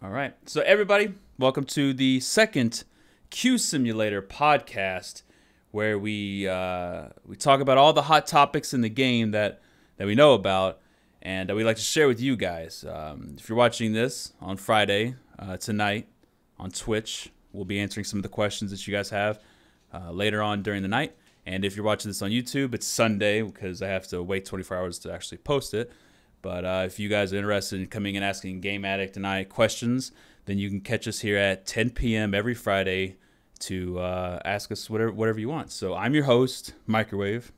All right. So everybody, welcome to the second Q Simulator podcast, where we talk about all the hot topics in the game that we know about, and we like to share with you guys. If you're watching this on Friday tonight on Twitch, we'll be answering some of the questions that you guys have later on during the night. And if you're watching this on YouTube, it's Sunday because I have to wait 24 hours to actually post it. But if you guys are interested in coming and asking Game Addict and I questions, then you can catch us here at 10 p.m. every Friday to ask us whatever you want. So I'm your host, Microwave.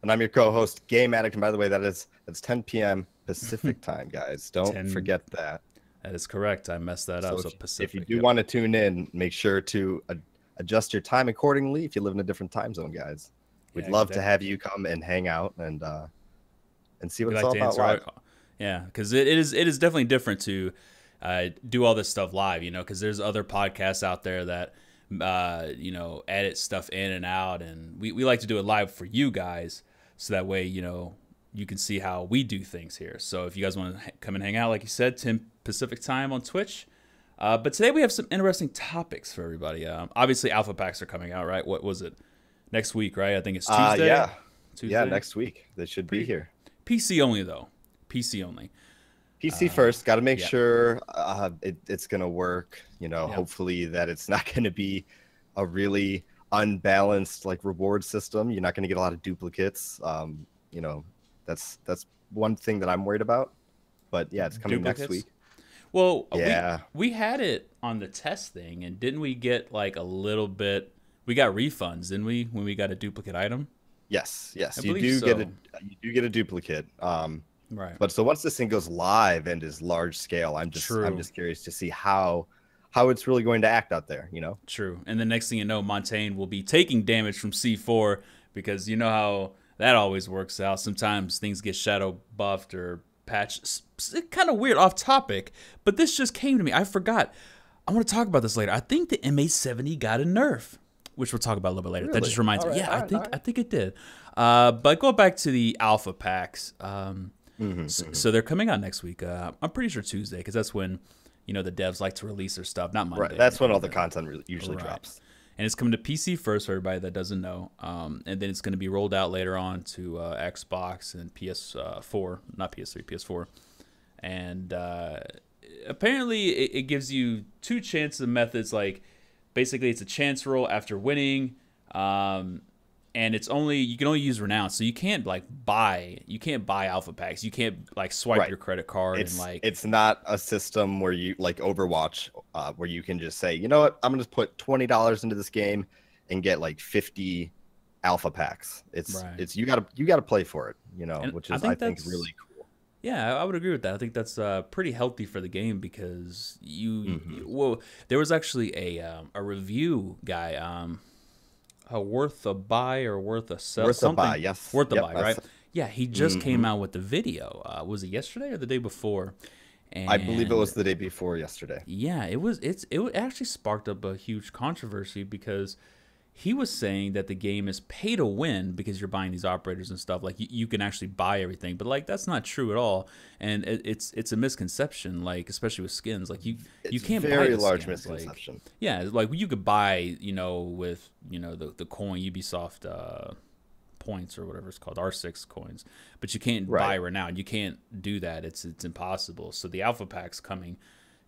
And I'm your co-host, Game Addict. And by the way, that's 10 p.m. Pacific time, guys. Don't forget that. That is correct. I messed that up. So Pacific. If you do want to tune in, make sure to adjust your time accordingly if you live in a different time zone, guys. We'd love to have you come and hang out and see what it's all about live. Yeah, because it is definitely different to do all this stuff live, because there's other podcasts out there that, edit stuff in and out. And we like to do it live for you guys. So that way, you can see how we do things here. So if you guys want to come and hang out, like you said, 10 Pacific time on Twitch. But today we have some interesting topics for everybody. Obviously, alpha packs are coming out, right? What was it? Next week, right? I think it's Tuesday. Tuesday. Yeah, next week. They should be here. PC only, though. PC only. PC first. Got to make sure it's going to work. Hopefully that it's not going to be a really unbalanced reward system. You're not going to get a lot of duplicates. That's one thing that I'm worried about. But yeah, it's coming next week. Well, we had it on the test thing, and didn't we get a little bit? We got refunds, didn't we, when we got a duplicate item? Yes, you do get a duplicate. Right. But so once this thing goes live and is large scale, I'm just curious to see how it's really going to act out there. True. And the next thing you know, Montaigne will be taking damage from C4 because you know how that always works out. Sometimes things get shadow buffed or patched. It's kind of weird, off topic, but this just came to me. I forgot. I want to talk about this later. I think the MA70 got a nerf, which we'll talk about a little bit later. Really? That just reminds me. Yeah, I think it did. But go back to the alpha packs. So they're coming out next week. I'm pretty sure Tuesday, because that's when the devs like to release their stuff. Not Monday. Right. That's when all the content usually drops. And it's coming to PC first for everybody that doesn't know. And then it's going to be rolled out later on to Xbox and PS4, not PS3, PS4. And apparently it gives you two chances methods. Basically it's a chance roll after winning. And you can only use renown. So you can't buy alpha packs. You can't swipe your credit card. It's not a system where you Overwatch, where you can just say, you know what, I'm going to put $20 into this game and get 50 alpha packs. It's you got to play for it, which is I think really cool. Yeah, I would agree with that. I think that's pretty healthy for the game because there was actually a review guy, worth a buy or worth a sell. Worth a buy, yes. Worth a buy, right? Yeah, he just came out with the video. Was it yesterday or the day before? And I believe it was the day before yesterday. Yeah, it actually sparked up a huge controversy because he was saying that the game is pay to win because you're buying these operators and stuff. You can actually buy everything, but that's not true at all. And it's a misconception, especially with skins. You can't buy very large misconception. You could buy, with the coin Ubisoft points or whatever it's called, R6 coins, but you can't buy renown. You can't do that. It's impossible. So the alpha packs coming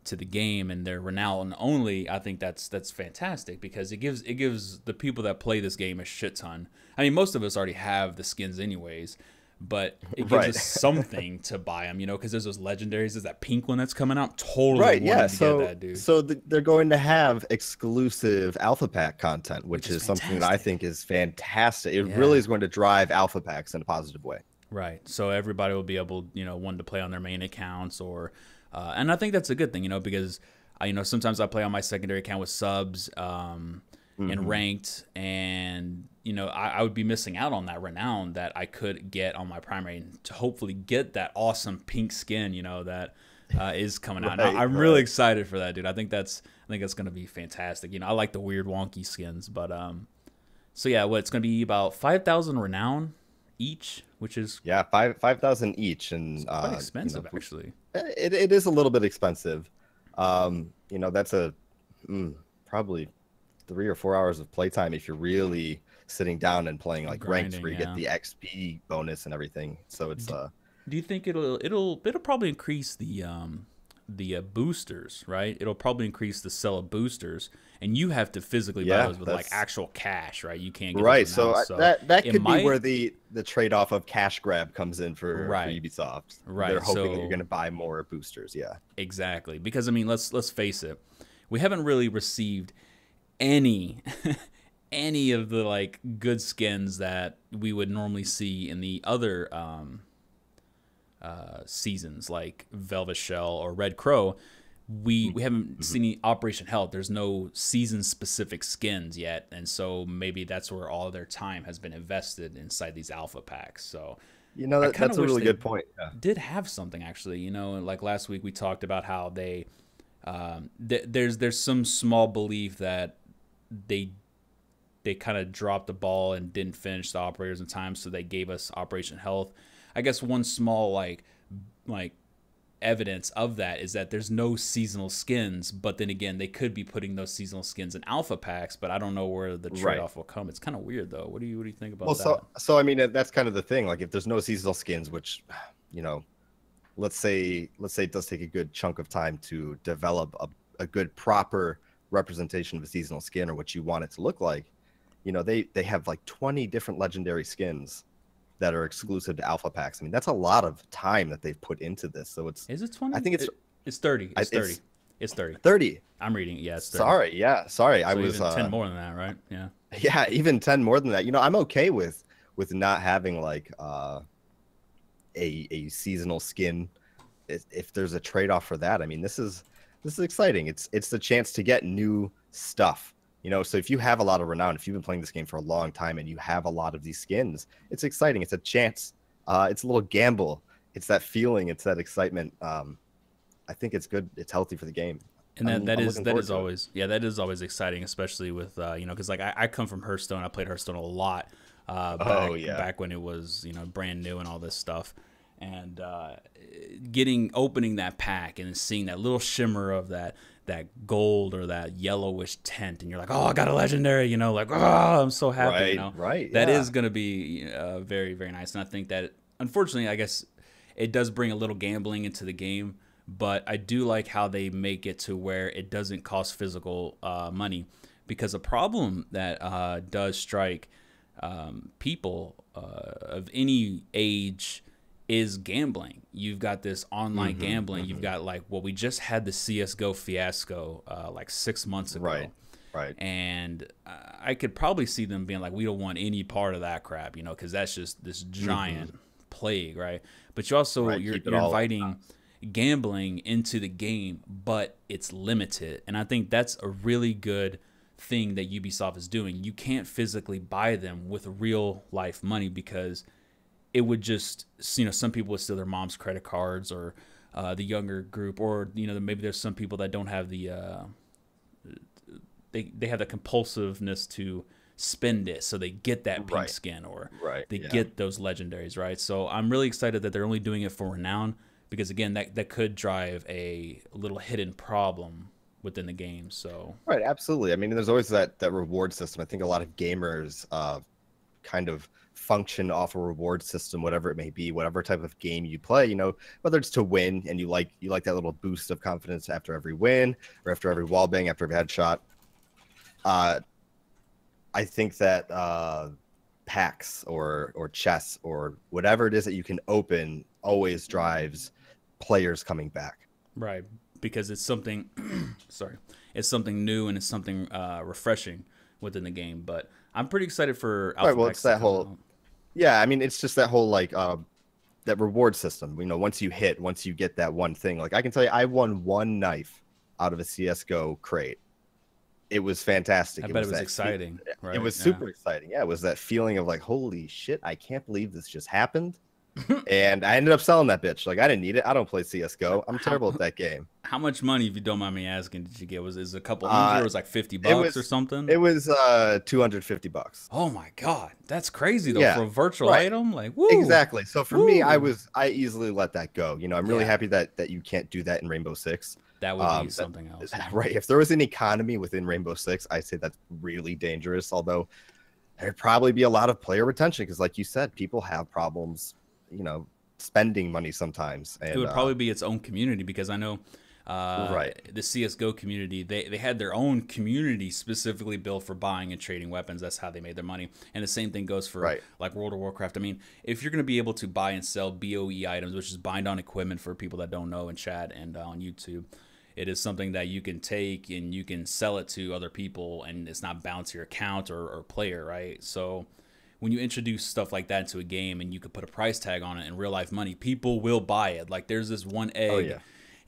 to the game and they're renown only, I think that's fantastic because it gives the people that play this game a shit ton. I mean, most of us already have the skins anyways, but it gives us something to buy them, because there's those legendaries. There's that pink one that's coming out. Totally to get that, dude. So they're going to have exclusive alpha pack content, which is something that I think is fantastic. It really is going to drive alpha packs in a positive way. Right. So everybody will be able, one to play on their main accounts or. And I think that's a good thing, because sometimes I play on my secondary account with subs and ranked, and I would be missing out on that renown that I could get on my primary to hopefully get that awesome pink skin, that is coming out. I'm really excited for that, dude. I think that's going to be fantastic. I like the weird wonky skins, but so yeah, it's going to be about 5,000 renown each which is yeah, 5,000 each, and quite expensive actually. It is a little bit expensive. That's probably 3 or 4 hours of playtime if you're really sitting down and playing like ranked, where you get the XP bonus and everything. So it's Do you think it'll probably increase the boosters, right? It'll probably increase the sell of boosters, and you have to physically buy those with like actual cash, right? You can't get right. So that could be where the trade-off of cash grab comes in for Ubisoft. Right. They're hoping that you're going to buy more boosters. Yeah. Exactly. Because I mean, let's face it, we haven't really received any any of the like good skins that we would normally see in the other seasons, like Velvet Shell or Red Crow. We haven't seen any Operation Health. There's no season specific skins yet, and so maybe that's where all of their time has been invested inside these alpha packs. So that's a really good point. Yeah. Did have something actually, like last week we talked about how they there's some small belief that they kind of dropped the ball and didn't finish the operators in time, so they gave us Operation Health. I guess one small like evidence of that is that there's no seasonal skins, but then again, they could be putting those seasonal skins in alpha packs, but I don't know where the trade-off will come. It's kind of weird though. What do you think about that? So I mean, that's kind of the thing. Like if there's no seasonal skins, which, let's say it does take a good chunk of time to develop a good proper representation of a seasonal skin or what you want it to look like. They have like 20 different legendary skins that are exclusive to alpha packs. I mean, that's a lot of time that they've put into this. So is it 20? I think it's 30. It's 30. It's 30. 30. I'm reading it. Yeah, it's 30. Sorry. So I was even 10 more than that, right? Yeah. Yeah, even 10 more than that. I'm okay with not having like a seasonal skin if there's a trade-off for that. I mean, this is exciting. It's the chance to get new stuff. So if you have a lot of renown, if you've been playing this game for a long time and you have a lot of these skins, it's exciting. It's a chance. It's a little gamble. It's that feeling. It's that excitement. I think it's good. It's healthy for the game. And that is always exciting, especially with because like I come from Hearthstone. I played Hearthstone a lot back when it was brand new and all this stuff. And opening that pack and seeing that little shimmer of that gold or that yellowish tint, and you're like, oh, I got a legendary, like, oh, I'm so happy. Right. That is going to be very, very nice. And I think that, unfortunately, I guess it does bring a little gambling into the game, but I do like how they make it to where it doesn't cost physical money, because a problem that does strike people of any age is gambling. You've got this online gambling. You've got we just had the CSGO fiasco like 6 months ago. Right. And I could probably see them being like, we don't want any part of that crap, because that's just this giant plague, right? But you also, you're inviting gambling into the game, but it's limited. And I think that's a really good thing that Ubisoft is doing. You can't physically buy them with real life money, because it would just, some people would steal their mom's credit cards, or the younger group, or maybe there's some people that don't have the they have the compulsiveness to spend it, so they get that pink skin, or they get those legendaries, right? So I'm really excited that they're only doing it for renown, because again, that could drive a little hidden problem within the game. So absolutely. I mean, there's always that reward system. I think a lot of gamers kind of function off a reward system, whatever it may be, whatever type of game you play, whether it's to win and you like that little boost of confidence after every win, or after every wall bang, after every headshot. I think that packs or chests or whatever it is that you can open always drives players coming back. Right, because it's something it's something new, and it's something refreshing within the game. But I'm pretty excited for alpha packs. It's that whole I mean, it's just that whole that reward system. Once you get that one thing, like I can tell you, I won one knife out of a CSGO crate. It was fantastic. I bet it was exciting. Right? It was super exciting. Yeah, it was that feeling of like, holy shit, I can't believe this just happened. And I ended up selling that bitch. Like, I didn't need it. I don't play CS:GO. I'm How, terrible at that game. how much money, if you don't mind me asking, did you get? Was it a couple hundred, or was it like $50 or something? It was $250. Oh my God, that's crazy though, Yeah, for a virtual right. item. Like, woo. Exactly. So for me, Woo. I easily let that go. You know, I'm really happy that you can't do that in Rainbow Six. That would be something else. Right. If there was an economy within Rainbow Six, I'd say that's really dangerous. Although there'd probably be a lot of player retention because, like you said, people have problems, you know, spending money sometimes. And it would probably be its own community, because I know right. the CS:GO community, they had their own community specifically built for buying and trading weapons. That's how they made their money. And the same thing goes for like World of Warcraft. I mean, if you're going to be able to buy and sell BOE items, which is bind on equipment for people that don't know in chat and on YouTube, it is something that you can take and you can sell it to other people, and it's not bound to your account or player, right? So when you introduce stuff like that into a game and you could put a price tag on it in real life money, people will buy it. Like, there's this one egg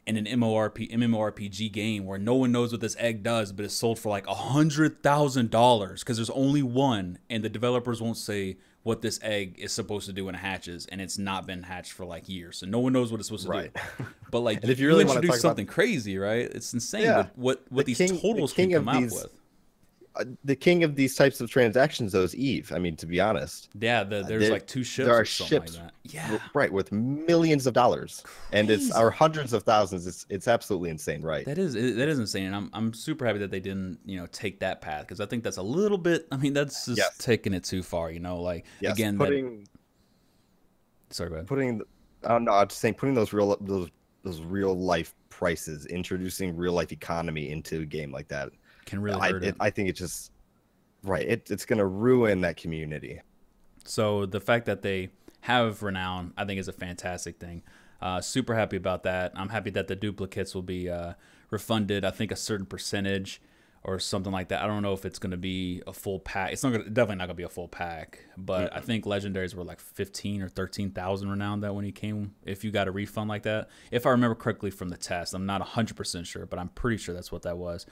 in an MMORPG game where no one knows what this egg does, but it's sold for like $100,000 because there's only one, and the developers won't say what this egg is supposed to do when it hatches, and it's not been hatched for like years, so no one knows what it's supposed to do. But like, and if you really introduce something crazy, right? It's insane what these totals can come out with. The king of these types of transactions, though, is Eve. I mean, to be honest. Yeah, there's like 2 ships. There are or something ships, like that. Yeah, right, worth millions of dollars, and it's our hundreds of thousands. It's absolutely insane, right? That is insane, and I'm super happy that they didn't take that path, because I think that's a little bit. I mean, that's just taking it too far, Like again, sorry, go ahead. No, I'm just saying putting those real life prices, introducing real life economy into a game like that can really hurt it. I think it's just it's going to ruin that community. So the fact that they have renown, I think, is a fantastic thing. Super happy about that. I'm happy that the duplicates will be refunded. I think a certain percentage or something like that. I don't know if it's going to be a full pack. It's definitely not going to be a full pack. But I think legendaries were like 15 or 13,000 renown that when he came. If you got a refund like that, if I remember correctly from the test, I'm not 100% sure, but I'm pretty sure that's what that was.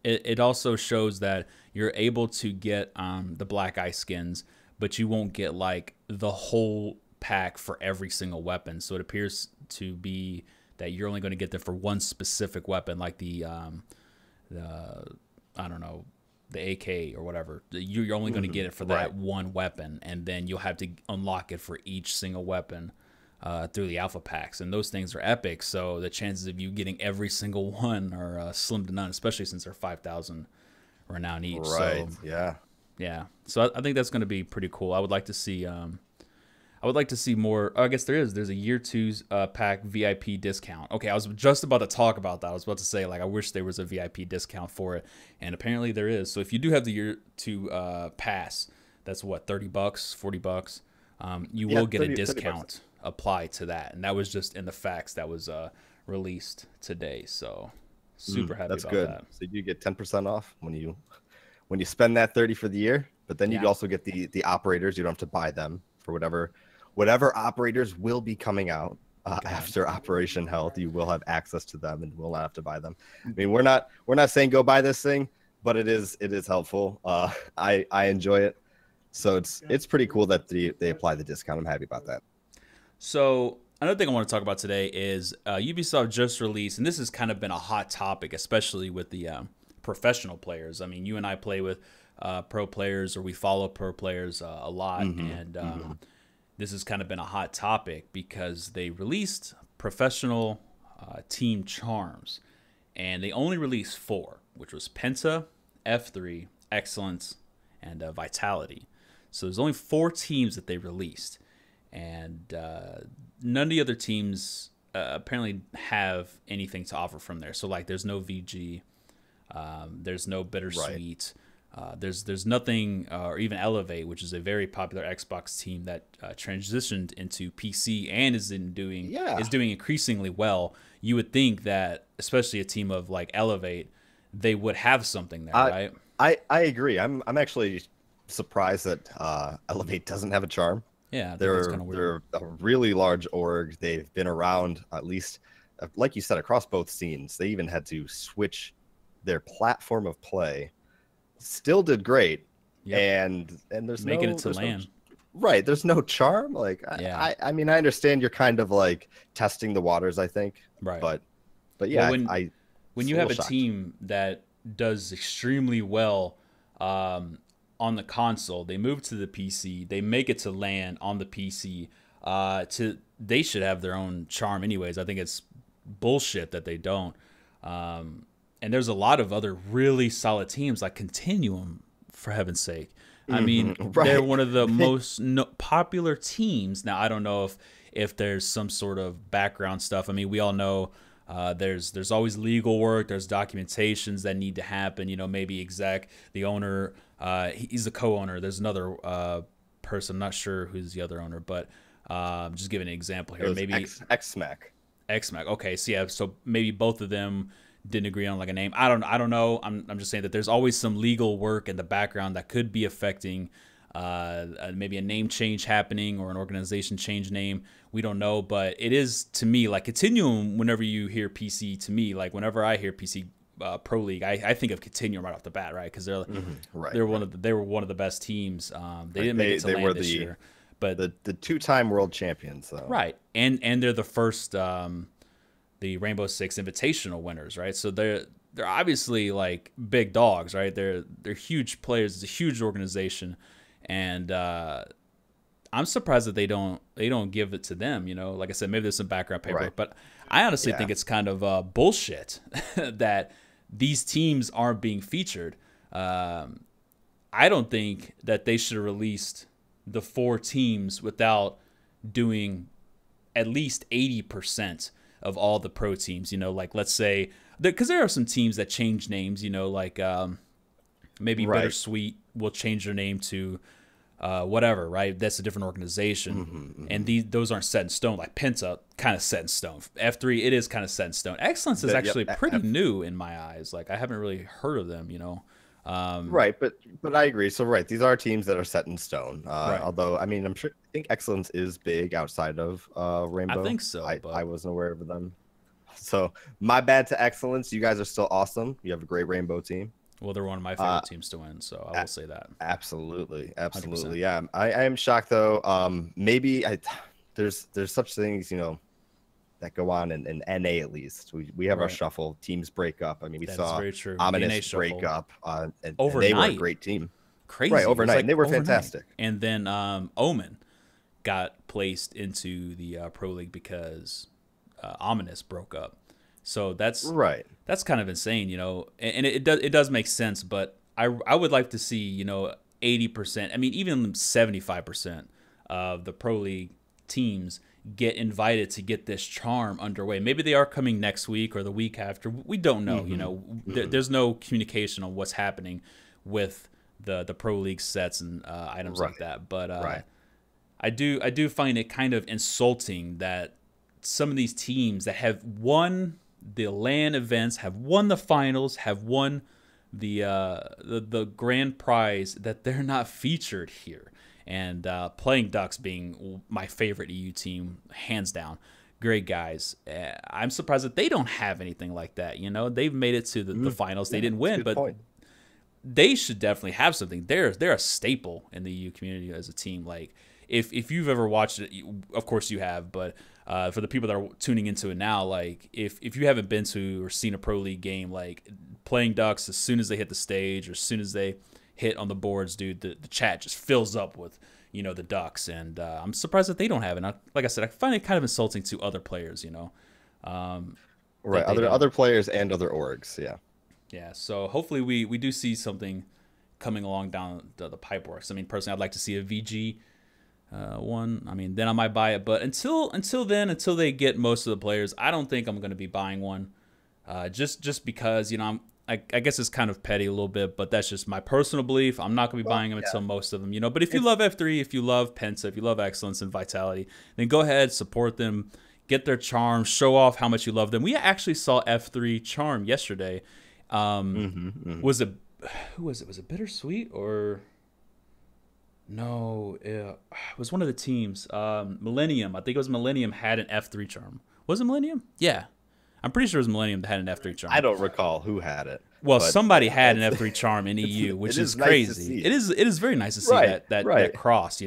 It also shows that you're able to get the black eye skins, but you won't get like the whole pack for every single weapon. So it appears to be that you're only going to get them for one specific weapon, like the I don't know, the AK or whatever. You're only going to get it for that one weapon, and then you'll have to unlock it for each single weapon through the alpha packs, and those things are epic. So the chances of you getting every single one are slim to none, especially since they're 5,000 renown each. Right. So, yeah. So I think that's going to be pretty cool. I would like to see. I would like to see more. I guess there's a year 2 pack VIP discount. Okay, I was just about to talk about that. I was about to say, like, I wish there was a VIP discount for it, and apparently there is. So if you do have the year 2 pass, that's what, $30, $40. You will get a discount applied to that, and that was just in the facts that was released today. So super happy about that. So you get 10% off when you spend that 30 for the year, but then you also get the operators. You don't have to buy them for whatever operators will be coming out after Operation Health. You will have access to them and will not have to buy them. I mean, we're not saying go buy this thing, but it is helpful. I enjoy it, so it's pretty cool that they apply the discount. I'm happy about that. So another thing I want to talk about today is Ubisoft just released, and this has kind of been a hot topic, especially with the professional players. I mean, you and I play with pro players, or we follow pro players a lot, and this has kind of been a hot topic because they released professional team charms, and they only released 4, which was Penta, F3, Excellence, and Vitality. So there's only 4 teams that they released, and none of the other teams apparently have anything to offer from there. So like, there's no VG, there's no Bittersweet. There's nothing, or even Elevate, which is a very popular Xbox team that transitioned into PC and is doing increasingly well. You would think that, especially a team of like Elevate, they would have something there, right? I agree. I'm actually surprised that Elevate doesn't have a charm. Yeah, that's kind of weird. They're a really large org. They've been around, at least, like you said, across both scenes. They even had to switch their platform of play. Still did great, and there's making it to LAN. Right. There's no charm. Like, Yeah. I mean, I understand you're kind of like testing the waters, I think. Right. But Well, yeah, I when it's you a have little a shocked. team that does extremely well on the console, they move to the PC, they make it to LAN on the PC. They should have their own charm, anyways. I think it's bullshit that they don't. And there's a lot of other really solid teams like Continuum, for heaven's sake. I mean, they're Right. one of the most popular teams. Now, I don't know if there's some sort of background stuff. I mean, we all know there's always legal work. There's documentations that need to happen. You know, maybe the owner, he's the co-owner. There's another person. I'm not sure who's the other owner, but just giving an example here. Maybe X-Smack. X-Mac. Okay, so yeah, so maybe both of them didn't agree on like a name. I don't know. I'm just saying that there's always some legal work in the background that could be affecting maybe a name change happening or an organization change name. We don't know, but it is, to me, like Continuum. Whenever you hear PC, to me, like whenever I hear PC Pro League, I think of Continuum right off the bat, right? Because they were one of the best teams. They didn't make it to LAN this year, but the two-time world champions, though. Right, and they're the first the Rainbow Six Invitational winners, right? So they're obviously like big dogs, right? They're huge players. It's a huge organization, and I'm surprised that they don't give it to them. You know, like I said, maybe there's some background paperwork, Right. but I honestly think it's kind of bullshit that these teams aren't being featured. I don't think that they should have released the 4 teams without doing at least 80% of all the pro teams. You know, like let's say, because there are some teams that change names. You know, like maybe Right. Bittersweet will change their name to whatever, right? That's a different organization, and those aren't set in stone. Like Penta, kind of set in stone. F3, it is kind of set in stone. Excellence is actually pretty new in my eyes. Like I haven't really heard of them. You know. Right, but I agree. So right, these are teams that are set in stone. Right. Although I mean, I think Excellence is big outside of Rainbow. I think so. I wasn't aware of them. So my bad to Excellence. You guys are still awesome. You have a great Rainbow team. Well, they're one of my favorite teams to win, so I will say that. Absolutely, 100%. yeah. I am shocked though. Maybe there's such things, you know, that go on in NA at least. We have our shuffle. Teams break up. I mean, we saw very true. Ominous break up, and overnight. they were a great team. Crazy. Right, overnight. Like and they were overnight. fantastic. And then Omen got placed into the Pro League because Ominous broke up. So that's kind of insane, you know. And it does make sense, but I would like to see, you know, 80%. I mean, even 75% of the Pro League teams get invited to get this charm underway. Maybe they are coming next week or the week after. We don't know. You know, there's no communication on what's happening with the Pro League sets and items like that. But I do find it kind of insulting that some of these teams that have won the LAN events, have won the finals, have won the grand prize, that they're not featured here. And Playing Ducks being my favorite EU team, hands down. Great guys. I'm surprised that they don't have anything like that. You know, they've made it to the finals. They didn't win, but they should definitely have something. They're a staple in the EU community as a team. Like if you've ever watched it, of course you have, but for the people that are tuning into it now, like if you haven't been to or seen a Pro League game, like Playing Ducks, as soon as they hit the stage or as soon as they hit on the boards, dude, the chat just fills up with, you know, the Ducks, and I'm surprised that they don't have it. Like I said, I find it kind of insulting to other players, you know. Right, other players and other orgs, yeah. Yeah, so hopefully we do see something coming along down the pipe works. I mean, personally, I'd like to see a VG one. I mean, then I might buy it, but until they get most of the players, I don't think I'm going to be buying one. Just because, you know, I guess it's kind of petty a little bit, but that's just my personal belief. I'm not going to be buying them until most of them, you know. But if you love F3, if you love Penta, if you love Excellence and Vitality, then go ahead, support them, get their charm, show off how much you love them. We actually saw F3 charm yesterday. Was it, who was it? Was it Bittersweet or no? It was one of the teams. Millennium. I think it was Millennium had an F3 charm. Was it Millennium? Yeah. I'm pretty sure it was Millennium that had an F3 charm. I don't recall who had it. Well, somebody had an F3 charm in EU, which is crazy. Nice it is very nice to see that cross,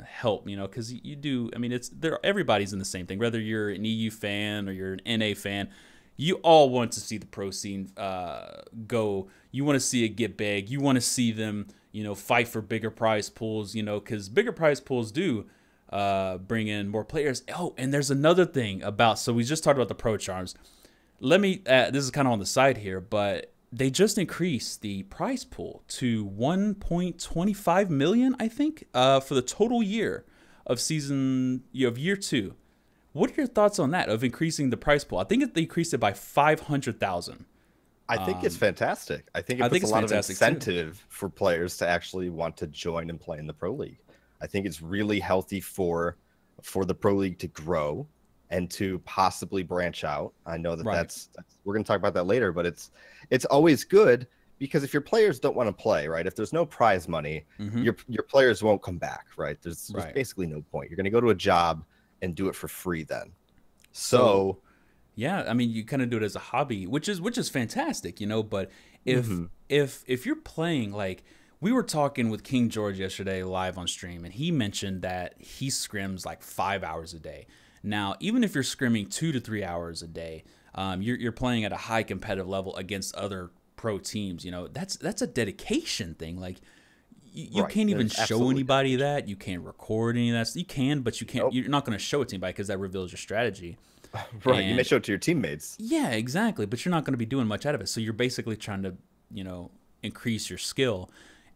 help, because you do. I mean, everybody's in the same thing. Whether you're an EU fan or you're an NA fan, you all want to see the pro scene go. You want to see it get big. You want to see them, fight for bigger prize pools, because bigger prize pools do bring in more players. Oh, and there's another thing so we just talked about the pro charms. Let me, this is kind of on the side here, but they just increased the prize pool to 1.25 million, I think, for the total year of year 2. What are your thoughts on that, of increasing the prize pool? I think they increased it by 500,000. I think it's fantastic. I think it puts a lot of incentive for players to actually want to join and play in the Pro League. I think it's really healthy for the Pro League to grow and to possibly branch out. I know that we're going to talk about that later, but it's always good, because if your players don't want to play, right, if there's no prize money, your players won't come back, right? There's basically no point. You're going to go to a job and do it for free then. So yeah, I mean, you kind of do it as a hobby, which is fantastic, but if you're playing, like, we were talking with KingGeorge yesterday live on stream, and he mentioned that he scrims like 5 hours a day. Now, even if you're scrimming 2 to 3 hours a day, you're playing at a high competitive level against other pro teams. That's a dedication thing. Like, you can't even show anybody that. You can't record any of that. You can, but you can't. Nope. You're not going to show it to anybody because that reveals your strategy. Right. And you may show it to your teammates. Yeah, exactly. But you're not going to be doing much out of it. So you're basically trying to, increase your skill,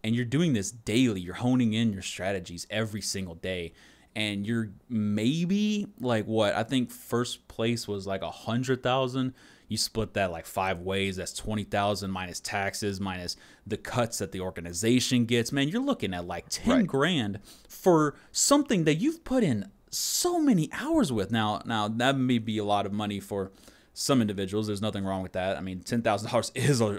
and you're doing this daily. You're honing in your strategies every single day. And you're maybe like I think first place was like 100,000. You split that like 5 ways. That's 20,000 minus taxes, minus the cuts that the organization gets. Man, you're looking at like 10 grand for something that you've put in so many hours with. Now that may be a lot of money for some individuals. There's nothing wrong with that. I mean, $10,000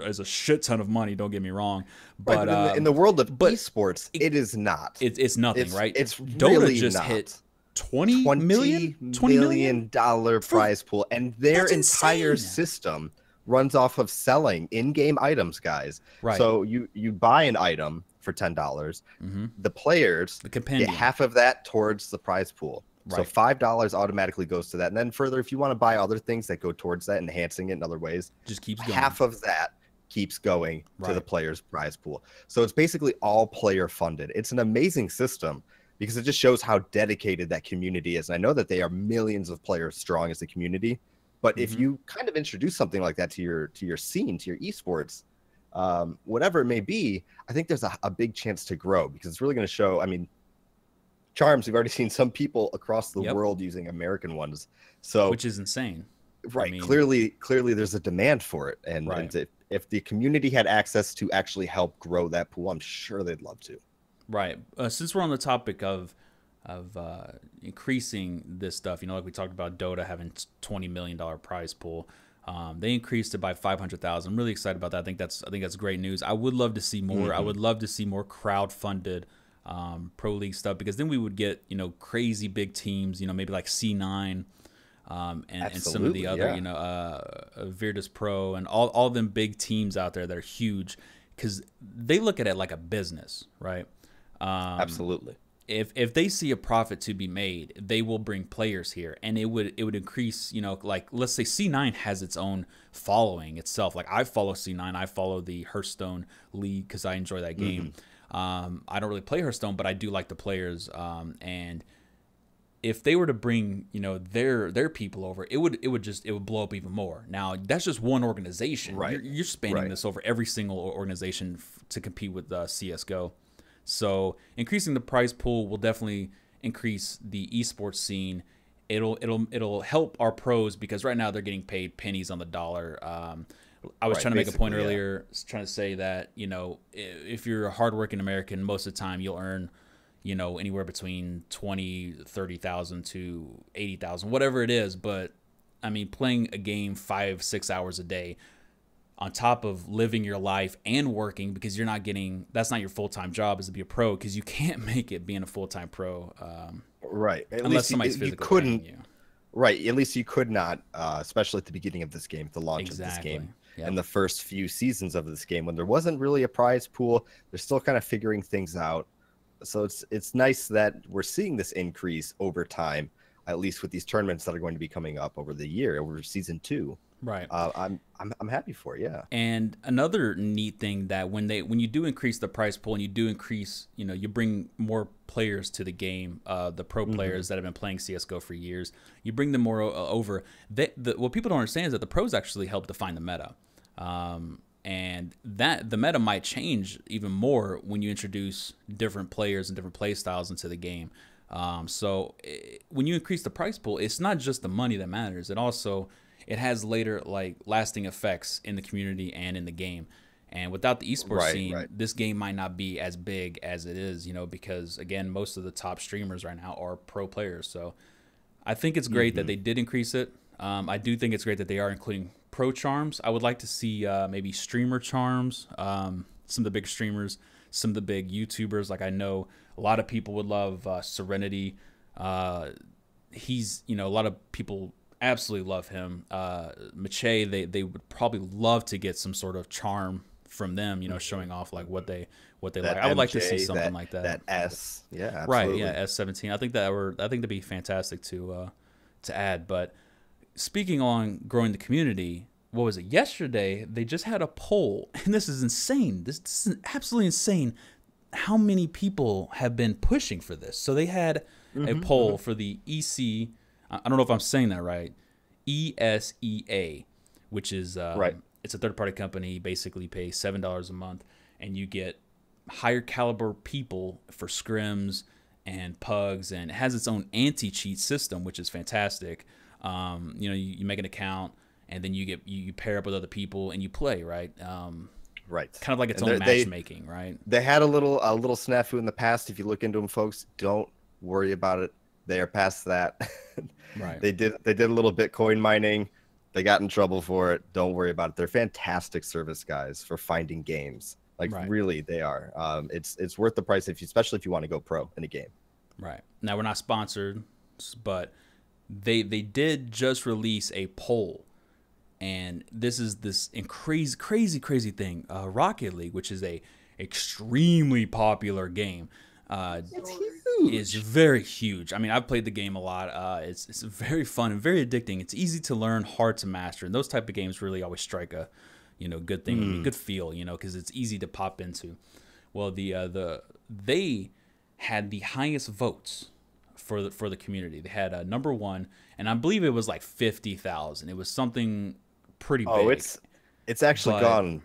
is a shit ton of money. Don't get me wrong, but in the world of esports, it is not. It's nothing, right? It's Dota really just not. Hit $20 million prize pool, and their entire system runs off of selling in-game items, guys. Right. So you buy an item for $10. The players get half of that towards the prize pool. Right. So $5 automatically goes to that. And then further, if you want to buy other things that go towards that, enhancing it in other ways, just keeps going. Half of that keeps going to the player's prize pool. So it's basically all player funded. It's an amazing system because it just shows how dedicated that community is. And I know that they are millions of players strong as a community, but if you kind of introduce something like that to your scene, to your esports, whatever it may be, I think there's a big chance to grow, because it's really going to show. I mean, charms, we've already seen some people across the world using American ones, so which is insane. Right. I mean, clearly there's a demand for it. And, and if the community had access to actually help grow that pool, I'm sure they'd love to. Right. Since we're on the topic of increasing this stuff, like we talked about Dota having $20 million prize pool. They increased it by 500,000. I'm really excited about that. I think that's great news. I would love to see more. I would love to see more crowd-funded pro league stuff, because then we would get crazy big teams, maybe like C9 and some of the other Virtus Pro and all them big teams out there that are huge, because they look at it like a business, right? Absolutely. If they see a profit to be made, they will bring players here, and it would increase. Like, let's say C9 has its own following itself. Like, I follow C9, I follow the Hearthstone League because I enjoy that game. I don't really play Hearthstone, but I do like the players. And if they were to bring their people over, it would blow up even more. Now, that's just one organization. Right. You're spanning this over every single organization to compete with CS:GO. So increasing the prize pool will definitely increase the esports scene. It'll help our pros, because right now they're getting paid pennies on the dollar. I was trying to make a point earlier, trying to say that if you're a hardworking American, most of the time you'll earn anywhere between 30,000 to 80,000, whatever it is. But I mean, playing a game 5-6 hours a day, on top of living your life and working, because that's not your full-time job, is to be a pro, because you can't make it being a full-time pro. Right. Unless somebody's physically paying you. Right. At least you could not, especially at the beginning of this game, the launch of this game, and the first few seasons of this game, when there wasn't really a prize pool. They're still kind of figuring things out. So it's nice that we're seeing this increase over time, at least with these tournaments that are going to be coming up over the year, over season 2. Right. I'm happy for it, yeah. And another neat thing that when you do increase the prize pool and you do increase, you bring more players to the game, the pro players that have been playing CS:GO for years, you bring them more over. What people don't understand is that the pros actually help define the meta. And that the meta might change even more when you introduce different players and different play styles into the game. So when you increase the prize pool, it's not just the money that matters. It has later lasting effects in the community and in the game. And without the esports scene, this game might not be as big as it is, because again, most of the top streamers right now are pro players. So I think it's great that they did increase it. I do think it's great that they are including pro charms. I would like to see maybe streamer charms, some of the big streamers, some of the big YouTubers. Like I know a lot of people would love Serenity. He's, a lot of people absolutely love him. Mache, they would probably love to get some sort of charm from them, showing off like what they like. I would like to see something like that. That S, yeah, absolutely. Right, yeah, S17. I think that'd be fantastic to add. But speaking on growing the community, what was it? Yesterday they just had a poll, and this is insane. This is absolutely insane. How many people have been pushing for this? So they had a poll for the EC. I don't know if I'm saying that right. ESEA, which is it's a third-party company. Basically, pay $7 a month, and you get higher caliber people for scrims and pugs, and it has its own anti-cheat system, which is fantastic. You make an account, and then you pair up with other people and you play, right? Right. Kind of like its own matchmaking, right? They had a little snafu in the past. If you look into them, folks, don't worry about it. They are past that. Right. They did a little Bitcoin mining. They got in trouble for it. Don't worry about it. They're fantastic service guys for finding games. Really, they are. It's worth the price especially if you want to go pro in a game. Right. Now we're not sponsored, but they did just release a poll, and this is this crazy thing. Rocket League, which is a extremely popular game. It's huge. Is very huge. I mean, I've played the game a lot. It's very fun and very addicting. It's easy to learn, hard to master, and those type of games really always strike a good thing, with me, good feel, because it's easy to pop into. Well, they had the highest votes for the community. They had number 1, and I believe it was like 50,000. It was something pretty big. Oh, it's actually gone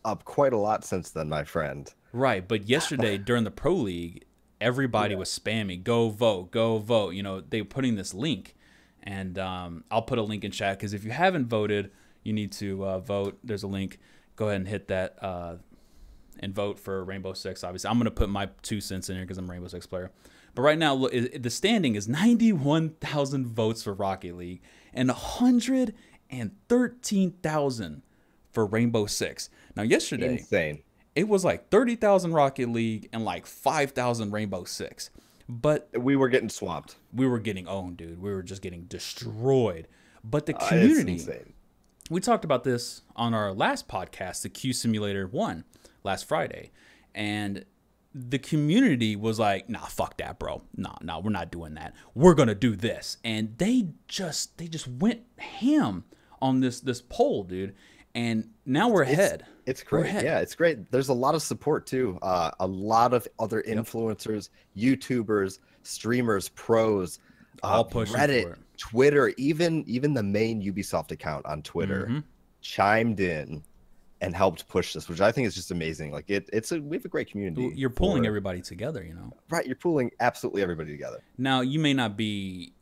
up quite a lot since then, my friend. Right, but yesterday during the Pro League, everybody was spamming, go vote, go vote. They were putting this link, and I'll put a link in chat, because if you haven't voted, you need to vote. There's a link. Go ahead and hit that and vote for Rainbow Six. Obviously, I'm going to put my 2 cents in here because I'm a Rainbow Six player. But right now, look, the standing is 91,000 votes for Rocket League and 113,000 for Rainbow Six. Now, yesterday, insane. It was like 30,000 Rocket League and like 5,000 Rainbow Six. But we were getting swamped. We were getting owned, dude. We were just getting destroyed. But the community, it's insane. We talked about this on our last podcast, the Q Simulator 1, last Friday. And the community was like, nah, fuck that, bro. Nah, we're not doing that. We're going to do this. And they just went ham on this poll, dude. And now we're ahead. It's great. Yeah, it's great. There's a lot of support too. A lot of other influencers, YouTubers, streamers, pros, all pushing Reddit, for it. Twitter, even the main Ubisoft account on Twitter chimed in and helped push this, which I think is just amazing. Like we have a great community. You're pulling everybody together, Right, you're pulling absolutely everybody together. Now, you may not be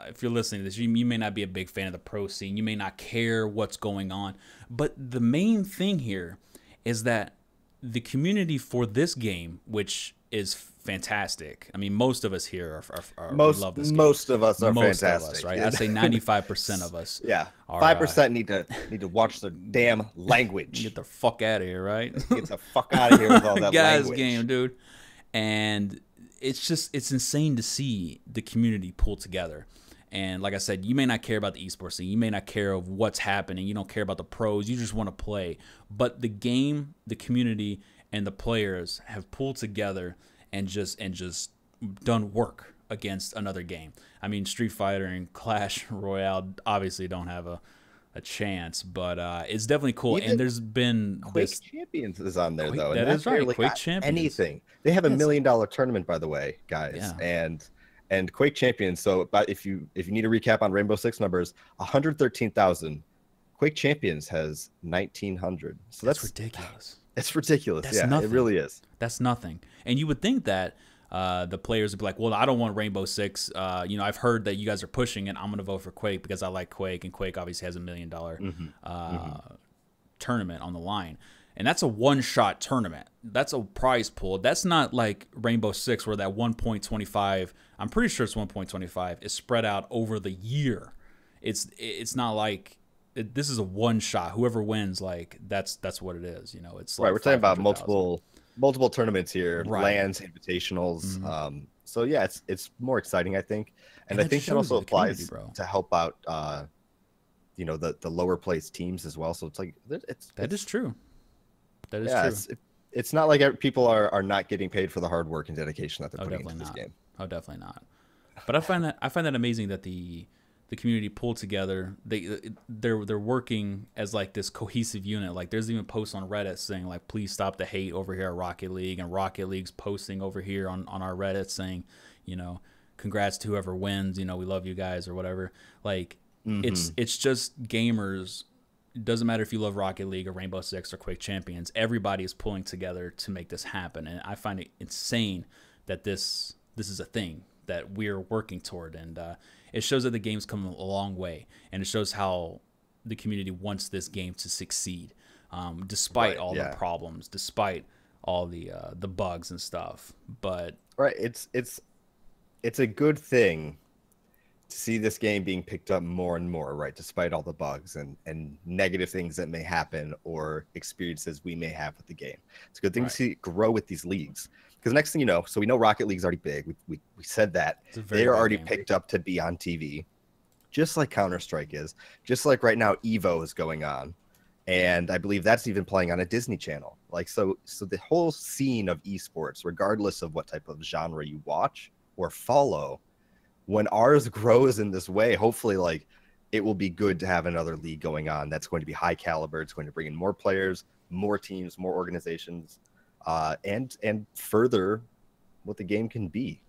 if you're listening to this, you may not be a big fan of the pro scene. You may not care what's going on. But the main thing here is that the community for this game, which is fantastic. I mean, most of us here we love this game. Most of us are most fantastic. Of us, right? I'd say 95% of us. Yeah, 5% need to watch their damn language. Get the fuck out of here, right? Get the fuck out of here with all that Guys, language. game, dude. And it's insane to see the community pull together. And like I said, you may not care about the esports scene. You may not care of what's happening. You don't care about the pros. You just want to play. But the game, the community, and the players have pulled together and just done work against another game. I mean, Street Fighter and Clash Royale obviously don't have a chance, but it's definitely cool. Even and there's been Quake Champions is on there, though. That is right. Quake Champions. Anything. They have a $1 million tournament, by the way, guys. Yeah. And Quake Champions. So, but if you need a recap on Rainbow Six numbers, 113,000. Quake Champions has 1,900. So that's ridiculous. It's ridiculous. That's yeah, nothing. It really is. That's nothing. And you would think that the players would be like, well, I don't want Rainbow Six. I've heard that you guys are pushing it. I'm going to vote for Quake because I like Quake, and Quake obviously has $1 million tournament on the line. And that's a one-shot tournament. That's a prize pool. That's not like Rainbow Six where that 1.25, I'm pretty sure it's 1.25, is spread out over the year. It's not like this is a one-shot. Whoever wins, like that's what it is. It's like right. We're talking about multiple tournaments here, right. Lands, invitationals. So yeah, it's more exciting, I think, and I think that also applies to help out, the lower place teams as well. So it's like that is true. That is true. It's not like people are not getting paid for the hard work and dedication that they're putting into this game. Oh, definitely not. But I find that amazing that the community pulled together. They're working as like this cohesive unit. Like there's even posts on Reddit saying like, please stop the hate over here at Rocket League, and Rocket League's posting over here on our Reddit saying, congrats to whoever wins. We love you guys or whatever. Like it's just gamers. It doesn't matter if you love Rocket League or Rainbow Six or Quake Champions. Everybody is pulling together to make this happen, and I find it insane that this is a thing that we're working toward, and it shows that the game's come a long way, and it shows how the community wants this game to succeed, despite all the problems, despite all the bugs and stuff. But it's a good thing to see this game being picked up more and more, right? Despite all the bugs and negative things that may happen or experiences we may have with the game. It's a good thing to see it grow with these leagues. Because next thing you know, so we know Rocket League's already big. We said that. They're already picked up to be on TV, just like Counter-Strike is, just like right now EVO is going on. And I believe that's even playing on a Disney Channel. Like so the whole scene of esports, regardless of what type of genre you watch or follow, when ours grows in this way, hopefully like it will be good to have another league going on that's going to be high caliber. It's going to bring in more players, more teams, more organizations, and further what the game can be.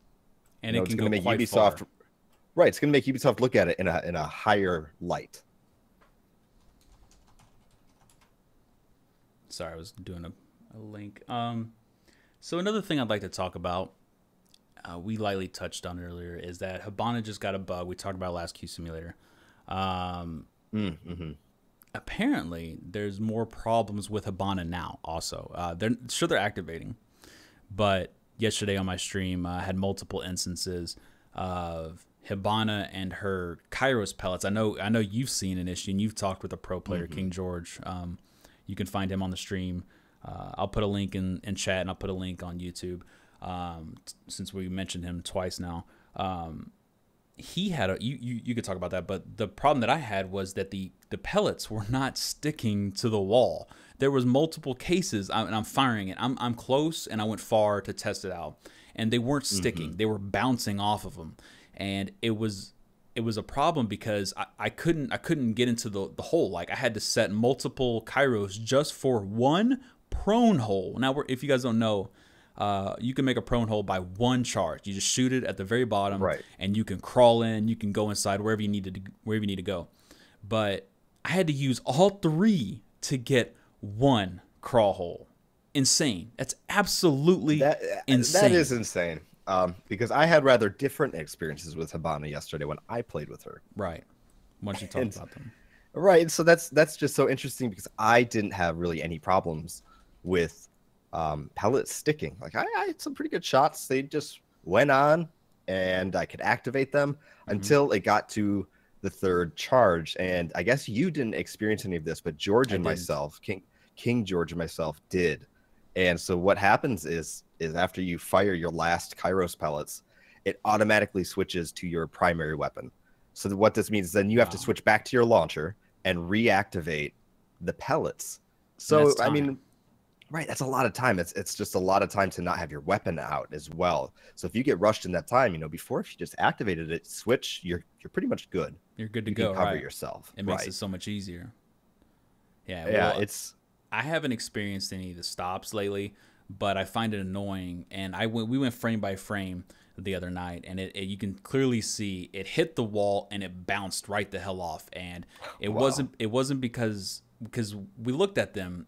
And it can go make quite Ubisoft far. Right, it's going to make Ubisoft look at it in a higher light. Sorry, I was doing a link. So another thing I'd like to talk about, we lightly touched on earlier, is that Hibana just got a bug. We talked about last Q Simulator. Apparently, there's more problems with Hibana now also. They're activating. But yesterday on my stream, I had multiple instances of Hibana and her Kairos pellets. I know you've seen an issue, and you've talked with a pro player, KingGeorge. You can find him on the stream. I'll put a link in chat, and I'll put a link on YouTube. Since we mentioned him twice now, he had you could talk about that, but the problem that I had was that the pellets were not sticking to the wall. There was multiple cases, and I'm firing it. I'm close, and I went far to test it out, and they weren't sticking. They were bouncing off of them, and it was a problem because I couldn't get into the hole. Like I had to set multiple Kairos just for one prone hole. Now, if you guys don't know, you can make a prone hole by one charge. You just shoot it at the very bottom, and you can crawl in. You can go inside wherever you need to go. But I had to use all three to get one crawl hole. Insane. That's absolutely insane. That is insane. Because I had rather different experiences with Hibana yesterday when I played with her. Right. Why don't you talk about them? Right. So that's just so interesting because I didn't have really any problems with pellets sticking. Like I had some pretty good shots. They just went on and I could activate them until it got to the third charge. And I guess you didn't experience any of this, but George and myself, KingGeorge and myself did. And so what happens is after you fire your last Kairos pellets, it automatically switches to your primary weapon. So what this means is then you have to switch back to your launcher and reactivate the pellets. So I mean, right, that's a lot of time. It's just a lot of time to not have your weapon out as well. So if you get rushed in that time, you know, before, if you just activated it, switch, you're pretty much good. You're good to go. You can cover yourself. It makes it so much easier. Yeah. Well, I haven't experienced any of the stops lately, but I find it annoying. And we went frame by frame the other night, and you can clearly see it hit the wall and it bounced right the hell off. And it wasn't because we looked at them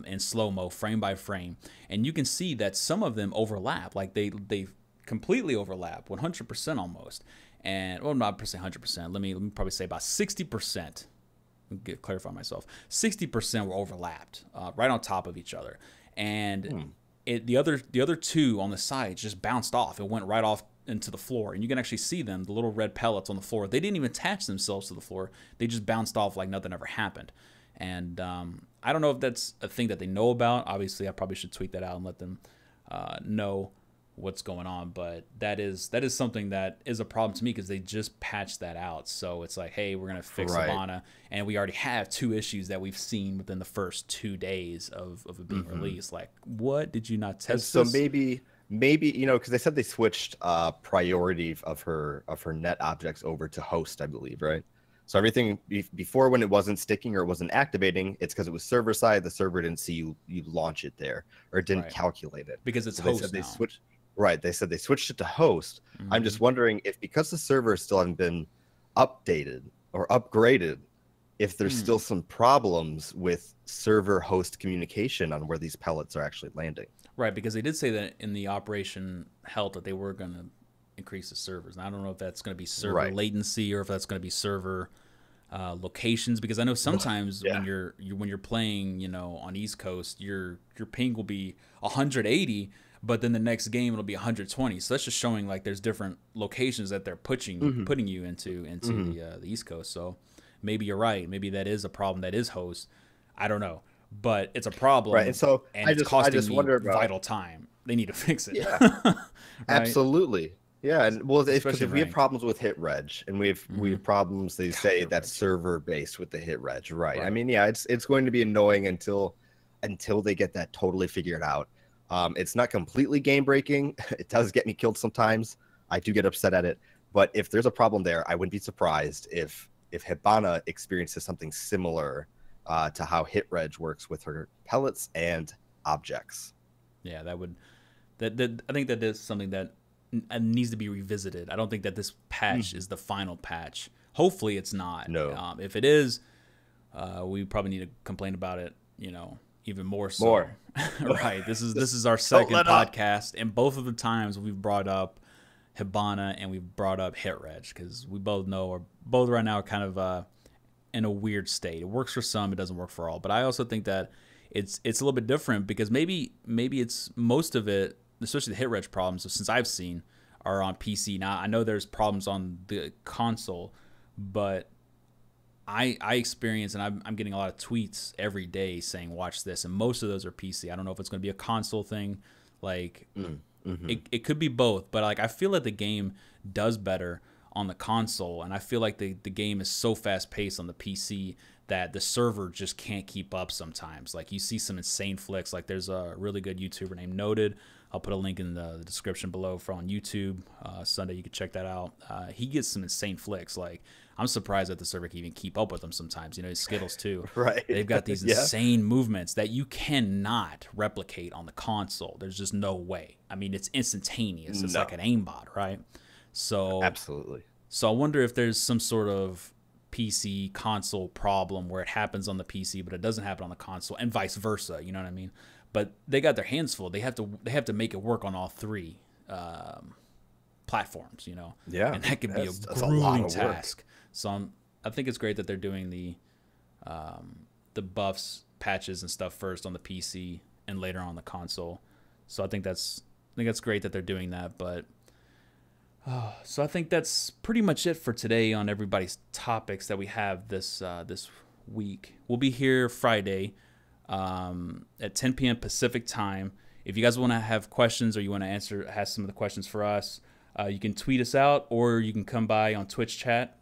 in slow-mo frame by frame, and you can see that some of them overlap. Like they completely overlap, 100% almost. And well, not per se 100%. Let me probably say about 60%. Clarify myself. 60% were overlapped, right on top of each other, and the other two on the sides just bounced off. It went right off into the floor, and you can actually see them, the little red pellets on the floor. They didn't even attach themselves to the floor. They just bounced off like nothing ever happened. And I don't know if that's a thing that they know about. Obviously, I probably should tweet that out and let them know what's going on. But that is something that is a problem to me, because they just patched that out. So it's like, hey, we're gonna fix Hibana, and we already have 2 issues that we've seen within the first 2 days of it being released. Like, what, did you not test so this? maybe you know, because they said they switched priority of her net objects over to host, I believe, right? So everything before, when it wasn't sticking or it wasn't activating, it's because it was server side. The server didn't see you launch it there, or it didn't calculate it, because it's so host they said now. they switched. Right, they said they switched it to host. I'm just wondering if, because the servers still haven't been updated or upgraded, if there's still some problems with server host communication on where these pellets are actually landing. Right, because they did say that in the Operation Health that they were going to increase the servers. And I don't know if that's going to be server latency, or if that's going to be server locations, because I know sometimes when you're playing, you know, on East Coast, your ping will be 180, but then the next game it'll be 120. So that's just showing like there's different locations that they're putting you into the East Coast. So maybe you're right. Maybe that is a problem. That is host. I don't know, but it's a problem. Right, and so it's costing me vital time. They need to fix it. Yeah, right? Absolutely. Yeah, and well, because if we have problems with hit reg, and we have problems, they say that's server based with the hit reg, right? I mean, yeah, it's going to be annoying until they get that totally figured out. It's not completely game breaking. It does get me killed sometimes. I do get upset at it, but if there's a problem there, I wouldn't be surprised if Hibana experiences something similar to how hit reg works with her pellets and objects. Yeah, I think that is something that needs to be revisited. I don't think that this patch is the final patch. Hopefully it's not. No. If it is, we probably need to complain about it, you know, even more so. Right. This is our second podcast, and both of the times we've brought up Hibana and we've brought up hit reg, because we both know, or both right now are kind of in a weird state. It works for some, it doesn't work for all. But I also think that it's a little bit different, because maybe it's most of it, especially the hit reg problems, since I've seen, are on PC. Now, I know there's problems on the console, but I experience, and I'm getting a lot of tweets every day saying, watch this, and most of those are PC. I don't know if it's going to be a console thing. Like, it could be both, but like I feel like the game does better on the console, and I feel like the game is so fast-paced on the PC that the server just can't keep up sometimes. Like, you see some insane flicks. Like, there's a really good YouTuber named Noted. I'll put a link in the description below for on YouTube. Sunday, you can check that out. He gets some insane flicks. Like, I'm surprised that the server can even keep up with them sometimes. You know, Skittlz too. Right. They've got these insane movements that you cannot replicate on the console. There's just no way. I mean, it's instantaneous. It's like an aimbot, right? So absolutely. So I wonder if there's some sort of PC console problem where it happens on the PC, but it doesn't happen on the console, and vice versa. You know what I mean? But they got their hands full. They have to make it work on all 3 platforms. You know? Yeah. And that can be a grueling task. So I think it's great that they're doing the buffs, patches, and stuff first on the PC and later on the console. So I think that's great that they're doing that. But so I think that's pretty much it for today on everybody's topics that we have this week. We'll be here Friday at 10 p.m. Pacific time. If you guys want to have questions, or you want to ask some of the questions for us, You can tweet us out, or you can come by on Twitch chat,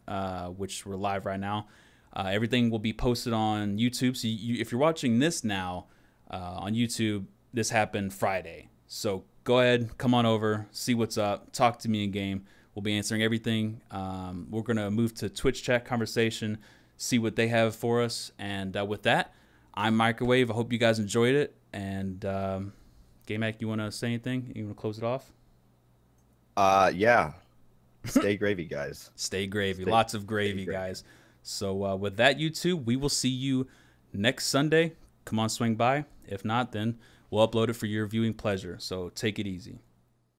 which we're live right now. Everything will be posted on YouTube. So if you're watching this now on YouTube, this happened Friday. So go ahead, come on over, see what's up, talk to me in game. We'll be answering everything. We're going to move to Twitch chat conversation, see what they have for us. And with that, I'm Microwave. I hope you guys enjoyed it. And GameAddicts, you want to say anything? You want to close it off? Yeah. Stay gravy, guys. Stay gravy. Lots of gravy, guys. So with that, YouTube, we will see you next Sunday. Come on, swing by. If not, then we'll upload it for your viewing pleasure. So take it easy.